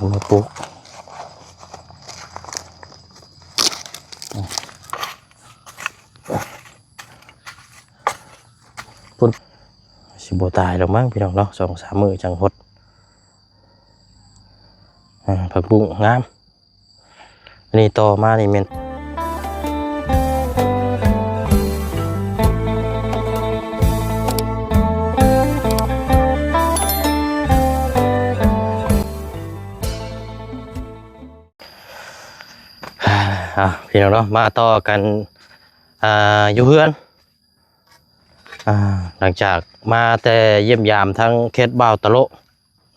มาปลูกพุ่นสิบ่ตายแล้วมั้งพี่น้องเนาะ2-3 มื้อจังหดผักบุ้งงามอันนี้ต่อมานี่แม่นพี่น้องเนาะมาต่อกันอยู่เฮือนหลังจากมาแต่เยี่ยมยามทั้งเขตบ่าวตะโล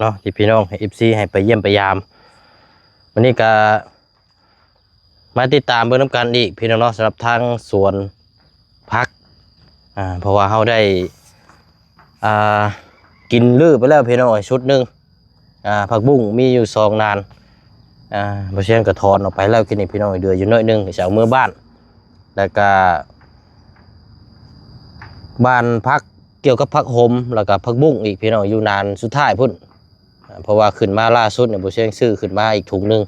เนาะที่พี่น้องให้ FC ให้ไปเยี่ยมไปยามวันนี้ก็มาติดตามเบิ่งนำกันอีกพี่น้องเนาะสำหรับทางสวนพักเพราะว่าเราได้กินลือไปแล้วพี่น้องชุดหนึ่งผักบุ้งมีอยู่2 นานเพราะฉะนั้นก็ถอนออกไปแล้วกินนี่พี่น้องเดืออยู่น้อยนึงจะเอาเมื่อบ้านแล้วก็บ้านพักเกี่ยวกับผักหมแล้วก็ผักบุ้งอีกพี่น้องอยู่นานสุดท้ายพุ่นเพราะว่าขึ้นมาล่าสุดเนี่ยเพราะฉะนั้นซื้อขึ้นมาอีกถุงนึง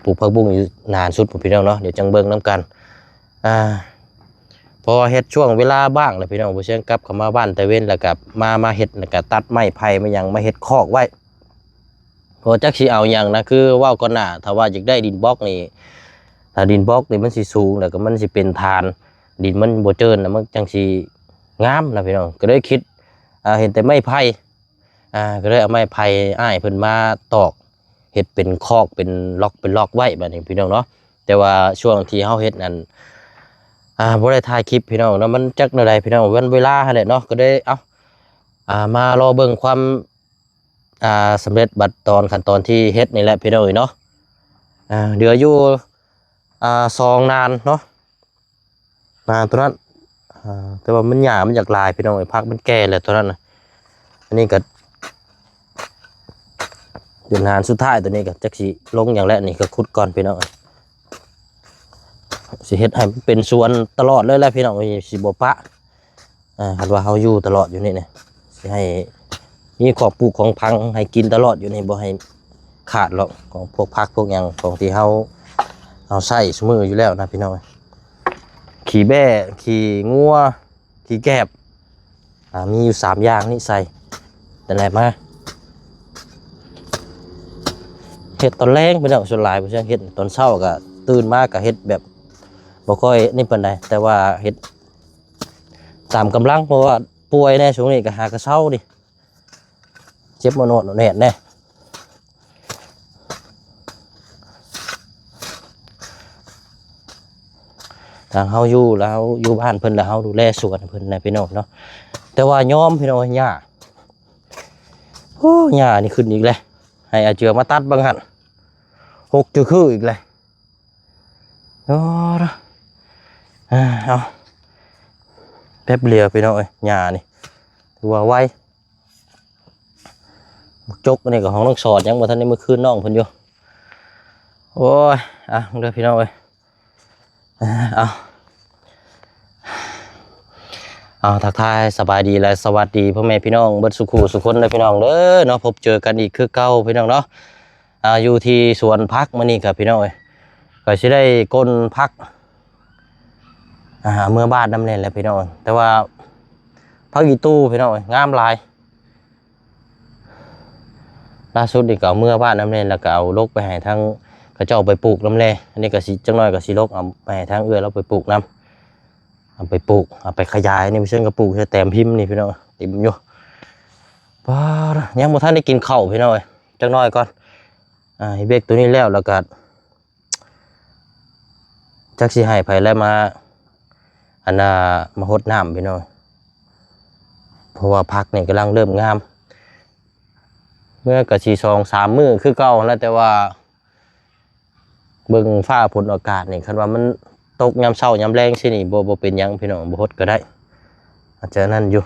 ปลูกผักบุ้งอยู่นานสุดพี่น้องเนาะเดี๋ยวจังเบิ่งน้ำกันพอเฮ็ดช่วงเวลาบ้างเลยพี่น้องเพราะฉะนั้นกลับเข้ามาบ้านแต่เว้นแล้วกับมาเฮ็ดแล้วก็ตัดไม้ไผ่มายังมาเฮ็ดคอกไว้พอจักสิเอาอย่างนะคือว่าวก่อนหน้าถ้าว่าอยากได้ดินบล็อกนี่ถ้าดินบล็อกนี่มันสิสูงแล้วก็มันสิเป็นฐานดินมันบ่เจินนะมันจังสิงามนะพี่น้องก็เลยคิดเห็นแต่ไม้ไผ่ก็เลยเอาไม้ไผ่อ้ายเพิ่นมาตอกเฮ็ดเป็นคอกเป็นล็อกไว้แบบนี้พี่น้องเนาะแต่ว่าช่วงที่เฮาเฮ็ดนั่นบ่ได้ถ่ายคลิปพี่น้องเนาะมันจักแนวใดพี่น้องวันเวลาหั่นแหละเนาะก็ได้มารอเบิ่งความสำเร็จบัดตอนขั้นตอนที่เฮ็ดนี่แหละพี่น้องเนาะเดืออยู่2 นานเนาะนานตัวนั้นแต่ว่ามันหยามันอยากลายพี่น้องพักมันแก่แล้วตัวนั้นนะอันนี้ก็เดือนนานสุดท้ายตัวนี้ก็จักสิลงอย่างแรกนี่ก็ขุดก่อนพี่น้องสิเฮ็ดให้มันเป็นสวนตลอดเลยแหละพี่น้องสิบ่ปะคันว่าเฮาอยู่ตลอดอยู่นี่เนี่ยสิให้มีขอบปลูกของพังให้กินตลอดอยู่นี่บ่ให้ขาดหรอกของพวกพักพวกอย่างของที่เอาใส่สมืออยู่แล้วนะพี่น้องขี่แบ่ขี่งัวขี่แกบมีอยู่3 อย่างนี่ใส่แต่ไหนมาเห็ดตอนแรงพี่น้องส่วนหลายผมจะเห็ดตอนเช้าก็ตื่นมากกับเห็ดแบบบ่ค่อยนี่ปานใดแต่ว่าเห็ดตามกำลังเพราะว่าป่วยแน่ช่วงนี้ก็หากระเช้าดิเจ็บโนดแน่แน่ทางเฮาอยู่แล้วอยู่บ้านเพิ่นแล้วเฮาดูแลสวนเพิ่นนะพี่น้องเนาะแต่ว่ายอมพี่น้องหญ้าโอ้หญ้านี่ขึ้นอีกเลยให้อาเจือมาตัดบางหัน6 จะคืออีกเลยเอาแป๊บเดียวพี่น้องหญ้านี่ถือว่าไวจกนี่ก็ของน้องสอดยังบ่ทันได้มื้อคืนน้องเพิ่นอยู่โอ้ยเด้อพี่น้องทักทายสบายดีและสวัสดีพ่อแม่พี่น้องเบิดสุขุสุขคนเลยพี่น้องเด้อเนาะพบเจอกันอีกคือเก่าพี่น้องเนาะอยู่ที่สวนพักมื้อนี้ครับพี่น้องก็สิได้ก้นพักเมื่อบ้านน้ำเล่นแล้วพี่น้องแต่ว่าพักอีตู้พี่น้องงามลายล่าสุดนี่ก็เมื่อบ้านน้ำเล่นแล้วก็เอาลกไปให้ทั้งกระเจ้าไปปลูกน้ำแร่อันนี้ก็สิจังน้อยก็สิลกเอาไปให้ทั้งเราไปปลูกน้ำเอาไปปลูกเอาไปขยายนี่ไม่ใช่กระปลูกแค่แต้มพิมพ์นี่พี่น้องติ่มอยู่ป้ายังบ่ทันได้กินข้าวพี่น้องจังน้อยก่อนเบรกตัวนี้แล้วก็จักสิให้ไผแล้วมามาหดน้ำพี่น้องเพราะว่าพักนี่กำลังเริ่มงามเมื่อกะสิ2-3 มื้อคือเก่าแล้วแต่ว่าเบิ่งฟ้าฝนอากาศนี่คันว่ามันตกยามเช้ายามแรงสินี่บ่เป็นหยังพี่น้องบ่ฮดก็ได้อาจจะนั่นอยู่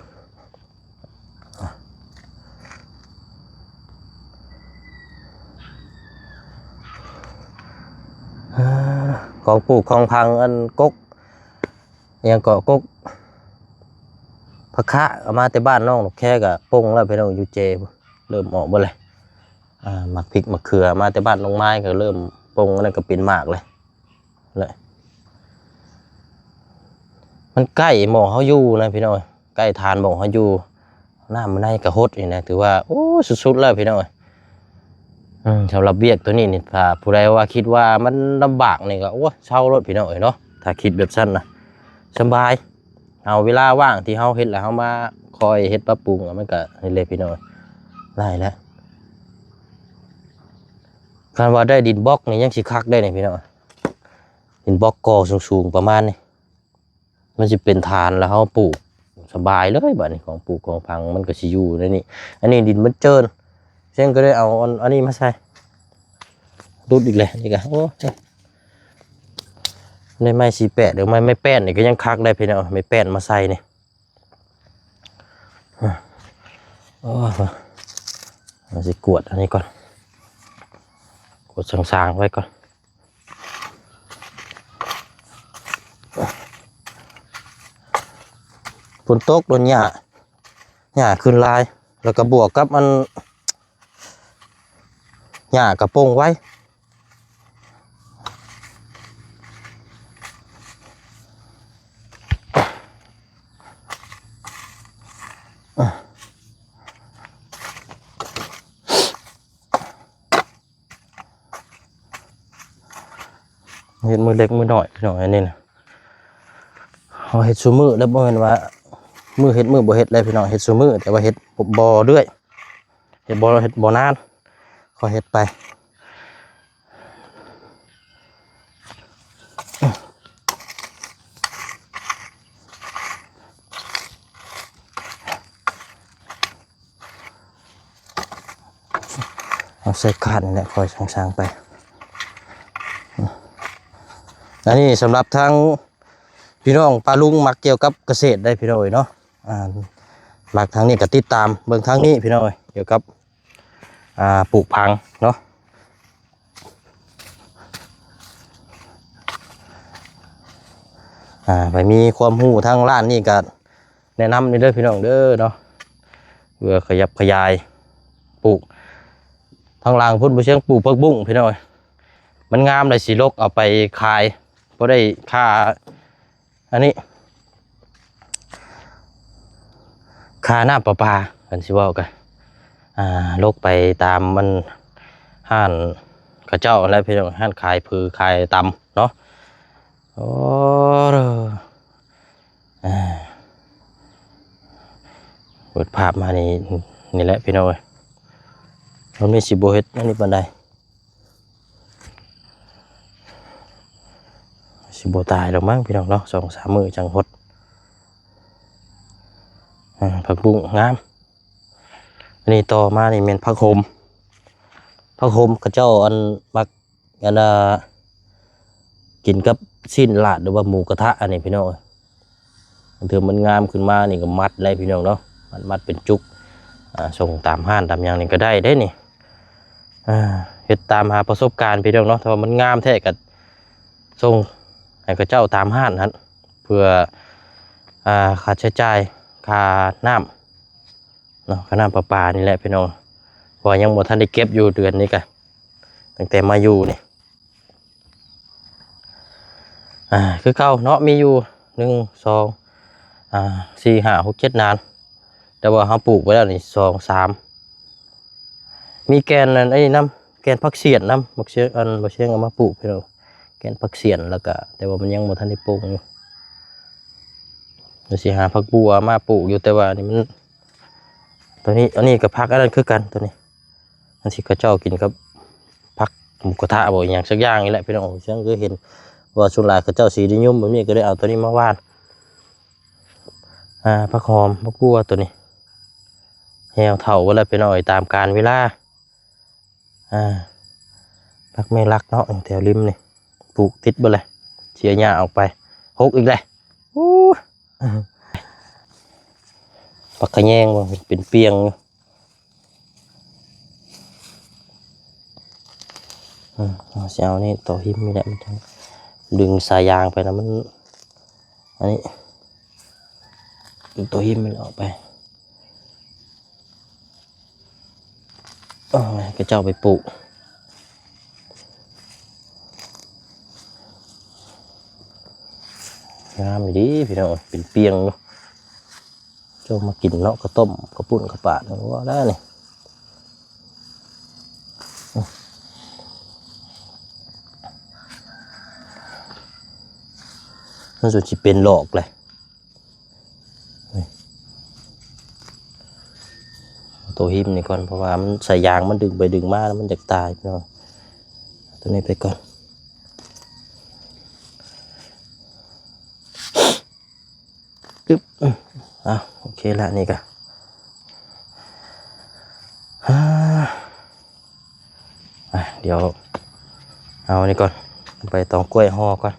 ของปลูกของพังอันกกยังก็กกผักคะเอามาแต่บ้านน้องแค่ก็ป่งแล้วพี่น้องอยู่เจเริ่มออกบ่เลย หมักพริกมะเขือมาแต่บ้านน้องไม้ก็เริ่มปงแล้วก็เป็นหมากเลยมันใกล้หม้อเฮาอยู่นะพี่น้อยใกล้ทานหม้อเฮาอยู่น้ำมันได้กระหดนี่นะถือว่าโอ้สุดๆแล้วพี่น้อยสำหรับเวียกตัวนี้นี่ถ้าผู้ใดว่าคิดว่ามันลำบากนี่ก็โอ้เช่ารถพี่น้อยเนาะถ้าคิดแบบสั้นนะสบายเอาเวลาว่างที่เฮาเฮ็ดแล้วเฮามาคอยเฮ็ดปรับปรุงมันก็นี่เลยพี่น้อยได้แล้วคันว่าได้ดินบล็อกนี่ยังสิคักได้นี่พี่น้อยดินบล็อกกอสูงๆประมาณนี้มันจะเป็นฐานแล้วเฮาปลูกสบายเลยบัดนี้ของปลูกของพังมันก็สิอยู่ในนี้อันนี้ดินมันเจินเช่นก็ได้เอาอันนี้มาใส่ดูดอีกเลยนี่ก็โอ้ในไม้สีแปดหรือไม้แป้นนี่ก็ยังคักได้พี่น้องไม้แป้นมาใส่นี่โอ้เราจะกวดอันนี้ก่อนกวดสางๆไว้ก่อนฝนตกโดนหญ้าขึ้นลายแล้วก็บวกกับมันหญ้ากระโปงไว้เห็ดมือเล็กมือหน่อยพี่น้องอันนี้นะเอาเห็ดซูมือแล้วบ่เห็นว่ามือเห็ดมือบ่เห็ดเลยพี่น้องเห็ดซูมือแต่ว่าเห็ดบ่เรื่อยเห็ดบ่นานขอเห็ดไปเอาใส่ขันเนี่ยคอยสางๆไปอันนี้สำหรับทางพี่น้องปลาลุงมักเกี่ยวกับเกษตรได้พี่น้อยเนาะมักทางนี้ก็ติดตามเบิ่งทางนี้พี่น้อยเกี่ยวกับปลูกพังเนาะไปมีความรู้ทางร้านนี่ก็แนะนำนี่เด้อพี่น้องเด้อเนาะเพื่อขยับขยายปลูกทางล่างพุ่นบ่เชียงปลูกผักบุ้งพี่น้อยมันงามเลยสิลกเอาไปขายเพราะได้ค่าอันนี้ค่าน้ำประปากันสิว่ากันลกไปตามมันห้านข้าเจ้าอะไรพี่น้องห้านขายพือขายตำเนาะโอ้เปิดภาพมานี่แหละพี่น้อยมันมีสิบโบเฮ็ดอันนี้ปันใดสิบโบตายหรอกมั้งพี่น้องเนาะ2-3 มื้อจังหดผักบุ้งงามอันนี้ต่อมานี่เป็นผักโขมกระเจ้าอันมักอันกินกับชิ้นลาดหรือว่าหมูกระทะอันนี้พี่น้องถือมันงามขึ้นมานี่ก็มัดเลยพี่น้องเนาะมัดเป็นจุกส่งตามห้านตามอย่างนี้ก็ได้นี่เฮ็ดตามหาประสบการณ์พี่น้องเนาะถ้าว่ามันงามแท้ก็ส่งให้กระเจ้าตามห้านนั้นเพื่อค่าใช้จ่ายค่าน้ำเนาะค่าน้ำประปานี่แหละพี่น้องเพราะยังบ่ทันได้เก็บอยู่เดือนนี้กันตั้งแต่มาอยู่นี่คือเก่าเนาะมีอยู่1 2 4 5 6 7นานแต่ว่าเขาปลูกไว้แล้วนี่2 3มีแกนอันนี้น้ำแกนผักเสียนน้ำผักเสียนผักเสียนเอามาปลูกพี่น้องแกนผักเสียนแล้วก็แต่ว่ามันยังบ่ทันได้ปลูกอยู่เดี๋ยวสิหาผักบัวมาปลูกอยู่แต่ว่านี่มันตัวนี้อันนี้กับผักอันนั้นคือกันตัวนี้อันที่เขาเจ้ากินกับผักหมูกระทะบ่อย่างสักอย่างนี่แหละพี่น้องฉันก็เห็นว่าส่วนหลายเขาเจ้าสีนิยมแบบนี้ก็ได้เอาตัวนี้มาวาดผักหอมผักบัวตัวนี้แหวเถาเวลาไปหน่อยตามการเวลาผักไม่รักเนาะแถวริมนี่ปลูกติดไปเลยเชียร์หญ้าออกไปหกอีกเลยผักขะแยงว่าเป็นเปียงเสียวนี่ต่อหิมนี่แหละมันดึงสายยางไปแล้วมันอันนี้ดึงตัวหิมมันออกไป ก็เจ้าไปปลูกงามดีพี่น้องเป็นเปียงเจ้ามากินเนาะก็ต้มก็ปุ่นก็ปาดว่าได้นี่มันสุดที่เป็นหลอกเลยตัวหิมนี่ก่อนเพราะว่ามันใส่ยางมันดึงไปดึงมาแล้วมันจะตายพี่น้องตัวนี้ไปก่อนปึ๊บโอเคละนี่ก็เดี๋ยวเอานี่ก่อนไปตองกล้วยห่อก่อน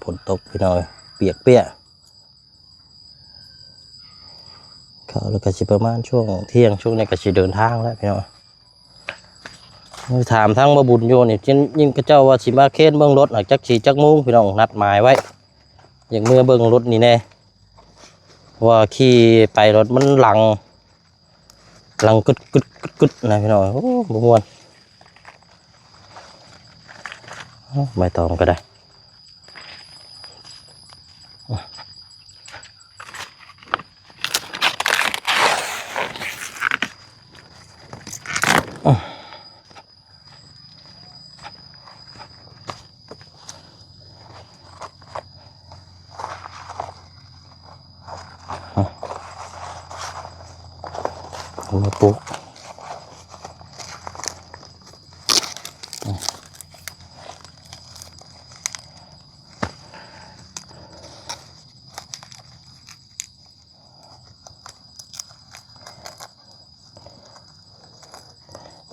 ฝนตกพี่น้อยเปียกเขาแล้วก็สิประมาณช่วงเที่ยงช่วงนี้ก็สิเดินทางแล้วพี่น้อยถามทั้งมาบุญโยนี่ยิ่งกระเจ้าว่าสิมาเค้นเบื้องรถหลังจากสีจักมุ้งพี่น้องนัดหมายไว้อย่างเมื่อเบื้องรถนี่แน่ว่าขี่ไปรถมันหลังกึดนะพี่น้อยโอ้บุญวนไม่ตองก็ได้มาปลูก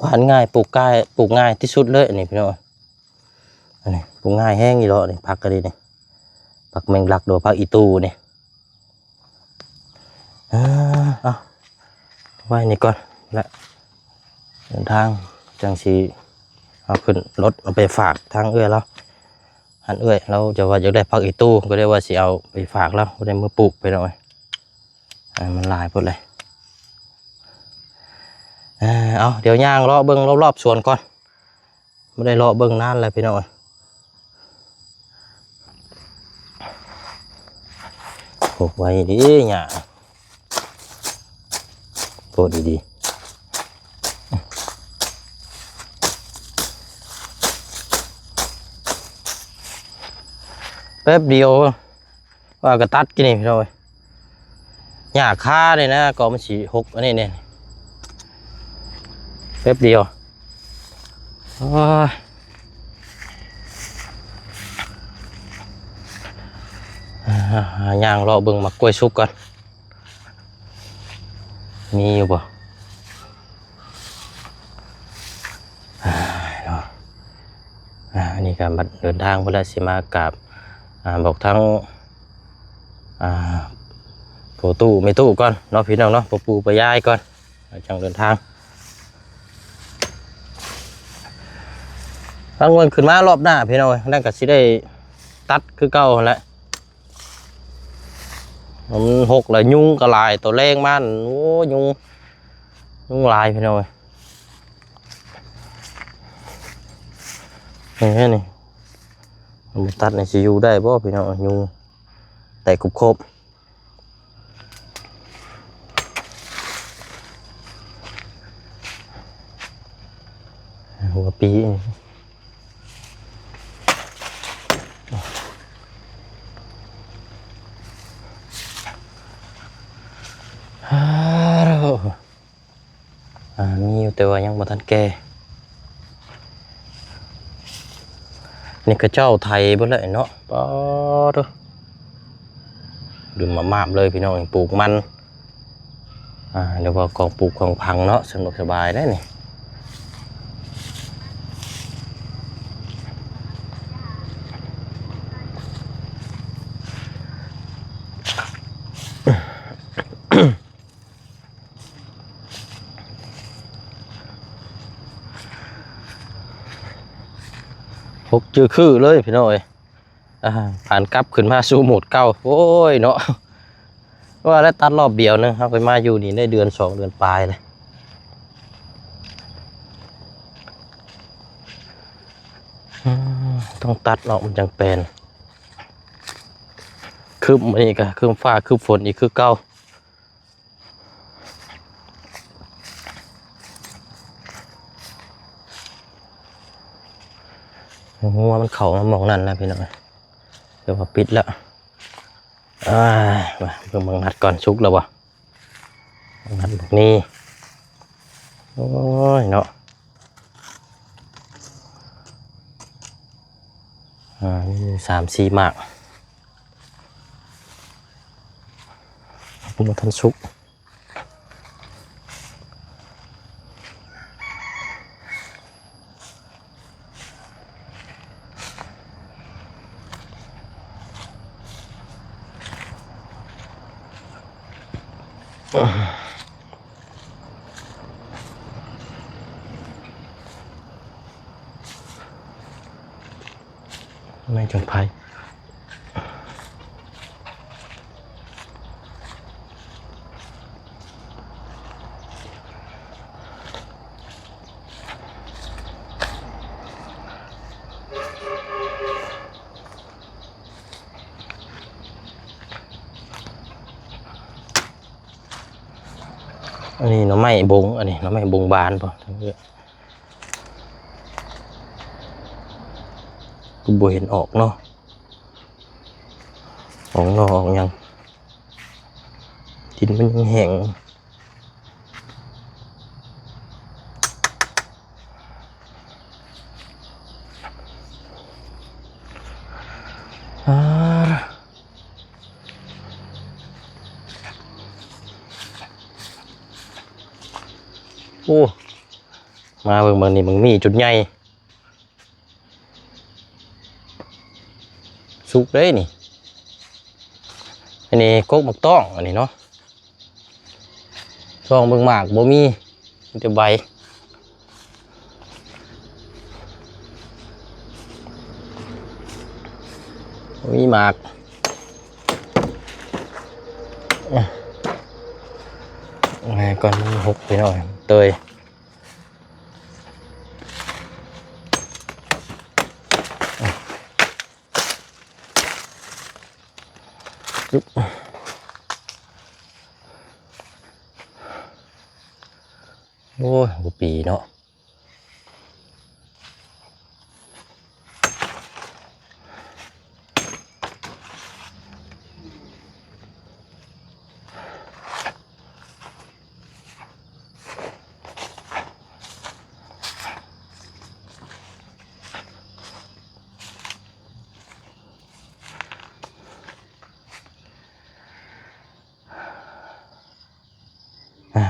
หวานง่ายปลูกง่ายที่สุดเลยอันนี้พี่น้องอันนี้ปลูกง่ายแห้งอีหล่อนี่ผักก็ดีนี่ผักแมงลักโดผักอีตูนี่เอาไว้นี่ก่อนและเดินทางจังสีเอาขึ้นรถเอาไปฝากทางแล้วหันเราจะว่าอยากได้ผักอีตู้ก็ได้ว่าสิเอาไปฝากแล้วก็ได้มือปลูกไปหน่อยมันลายหมดเลยเอาเดี๋ยวย่างเลาะเบิ้งรอบๆสวนก่อนไม่ได้เลาะเบิ้งนานเลยพี่น้อยปลูกไว้ดีเนี่ยปลูกดีแป๊บเดียวว่ากระตัดกินนี่พี่น้อยหญ้าคาเลยนะก็มันสีหกอันนี้เนี่ยแป๊บเดียวย่างรอเบิ่งมากล้วยสุกก่อนมีอยู่ป่ะอันนี้การเดินทางพระราชิมากับบอกทั้งปูตู้ไม่ตู้ก่อนเนาะพี่น้องเนาะปูไปย้ายก่อนจังเดินทางตั้งวันขึ้นมารอบหน้าพี่น้องนั่นก็สิได้ตัดคือเก่าแหละมันหกเลยยุงกระลายตัวแรงมันโอ้ยุงลายพี่น้องนี่มันตัดในซียูได้ป่ะพี่น้องยุงแต่กรุบครบหัวปีมีอยู่แต่ว่ายังบ่ทันแก่นี่ก็เจ้าไทยเบิ่งเลยเนาะป๊อดดื่มมากเลยพี่น้องปลูกมันเดี๋ยวว่ากองปลูกของพังเนาะสนุกสบายได้นี่ กจือคือเลยพี่น้อยผ่านกลับขึ้นมาสู่โหมดเก่าโอ้ยเนาะว่าแล้วตัดรอบเดียวนึงครับไปมาอยู่นี่ได้เดือน2 เดือนปลายเลยต้องตัดเนาะมันจังเป็นคืบมันนี่ก็คืบฟ้าคืบฝนอีกคือเก่าหัวมันเข่ามามองนั่นนะพี่น้อยเดี๋ยวพอปิดแล้วมาเพิ่งบังหัดก่อนชุกแล้ววะบังหัดแบบนี้โอ้ยเนาะมี3-4 หมากมาทันชุกไม่จนภัยอันนี้หน่อไม้บงอันนี้หน่อไม้บงบานป่ะกูบ่เห็นออกเนาะออกเนาะออกยังดินมันยังแห้งโอ้มาเบิ่งนี่มึงมีจุดใหญ่สุกเลยนี่อันนี้กกบักต้องอันนี้เนาะซองเบิ่งหมากบ่มีแต่ใบบ่มีหมากไงก่อนมันหกไปหน่อยเตยโอ้ยหัวปีเนาะ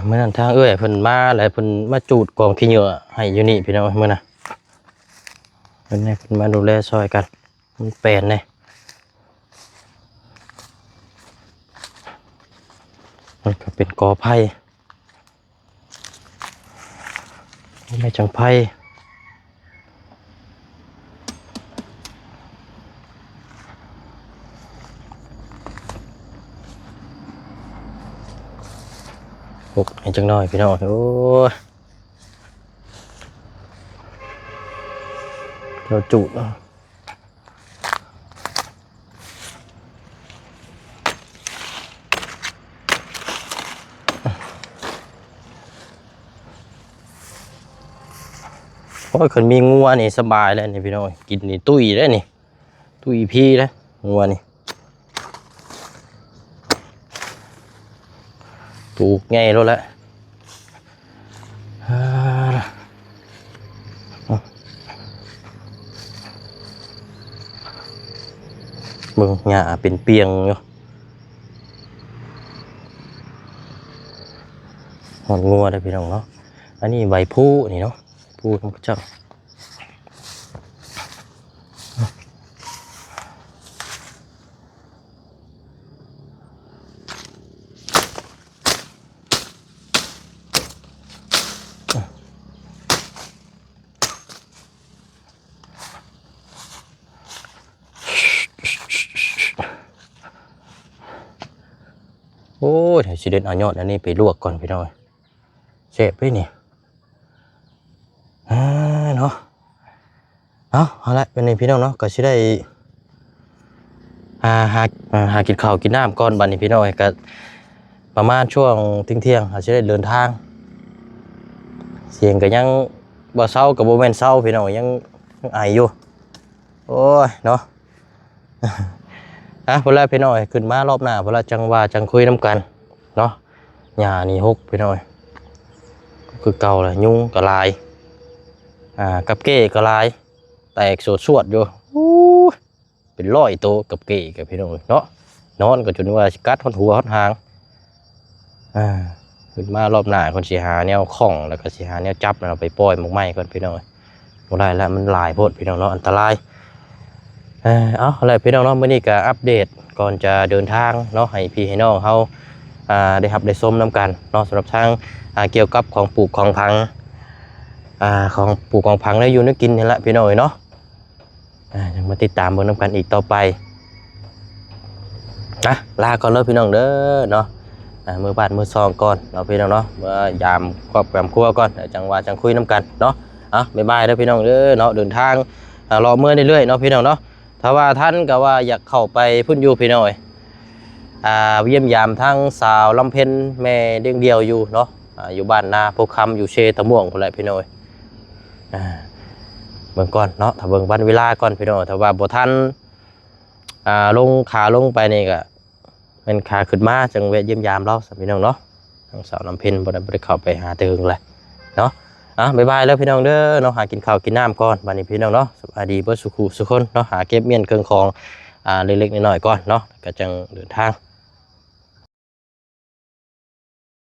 เมื่อนั้นทางเพิ่นมาแล้วเพิ่นมาจูดกองขี้เหงื่อให้อยู่นี่พี่น้องเมื่อน่ะเพิ่นมาดูแลซอยกันมันแปลนเลยมันก็เป็นกอไผ่ไม่จังไผ่หกให้จังน้อยพี่น้องโอ้ยเราจุดโอ้ยคนมีงัวนี่สบายแล้วนี่พี่น้องกินนี่ตุ้ยได้นี่ตุ้ยพี่แล้วงัวนี่ปลูกไงแล้วแหละมึงหญ้าเป็นเปียงอยู่หอนงัวได้พี่น้องเนาะอันนี้ใบผู้นี่เนาะผู้ของพระเจ้า โอ้ยเดี๋ยวสิเด็ดเอายอดอันนี้ไปลวกก่อนพี่น้อยเสพไปนี่เนาะเอาละเป็นไงพี่น้องเนาะก็สิได้หากินข้าวกินน้ำก่อนบัดนี้พี่น้อยก็ประมาณช่วงเที่ยงอาจจะได้เดินทางเสียงก็ยังบ่เศร้ากับบ่แม่นเศร้าพี่น้องยังไออยู่โอ้ยเนาะพอแล้วพี่น้อยขึ้นมารอบหน้าพอแล้วจังว่าจังคุยน้ำกันเนาะหญ้านี่หกพี่น้อยคือเก่าแหละยุงก็ลายกับเก้ก็ลายแตกสวดอยู่เป็นร้อยโตกับเก้กับพี่น้องเนาะนอนก็จนว่ากัดหัวหางขึ้นมารอบหน้าคนสิหาแนวข้องแล้วก็สิหาแนวจับเราไปปล่อยหมกไม้ก่อนพี่น้องบ่ได้แล้วมันหลายโพดพี่น้องเนาะอันตรายเอาอะไรพี่น้องเนาะมื้อนี้ก็อัปเดตก่อนจะเดินทางเนาะให้พี่ให้น้องเฮาได้รับได้ชมน้ำกันเนาะสำหรับทางเกี่ยวกับของปลูกของพังของปลูกของพังได้อยู่นึกกินนี่แหละพี่น้องเนาะยังมาติดตามเบิ่งน้ำกันอีกต่อไปลาก่อนเลยพี่น้องเด้อเนาะมือบ้านมือซองก่อนเราพี่น้องเนาะเมื่อยามครอบครัวก่อนจังว่าจังคุยน้ำกันเนาะบ๊ายบายเด้อพี่น้องเด้อเนาะเดินทางรอเมื่อเรื่อยๆเนาะพี่น้องเนาะถ้าว่าท่านก็ว่าอยากเข้าไปพุ่นอยู่พี่น้อยเยี่ยมยามทั้งสาวลำเพ็ญแม่เลี้ยงเดียวอยู่เนาะอยู่บ้านนาโพคำอยู่เชตะม่วงคนละพี่น้อยเบิ่งก่อนเนาะถ้าเบิ่งวันเวลาก่อนพี่น้อยถ้าว่าบ่ทันลงขาลงไปนี่ก็เป็นขาขึ้นมาจังเวะเยี่ยมยามเราสพี่น้องเนาะทางสาวลำเพ็ญบ่ได้เข้าไปหาเติงเลยเนาะบ๊ายบายแล้วพี่น้องเด้อเนาะหากินข้าวกินน้ำก่อนบัดนี้พี่น้องเนาะสวัสดีเบิดสุขุสุคนเนาะหาเก็บเมียนเครื่องของเล็กๆน้อยๆก่อนเนาะก็จังเดินทาง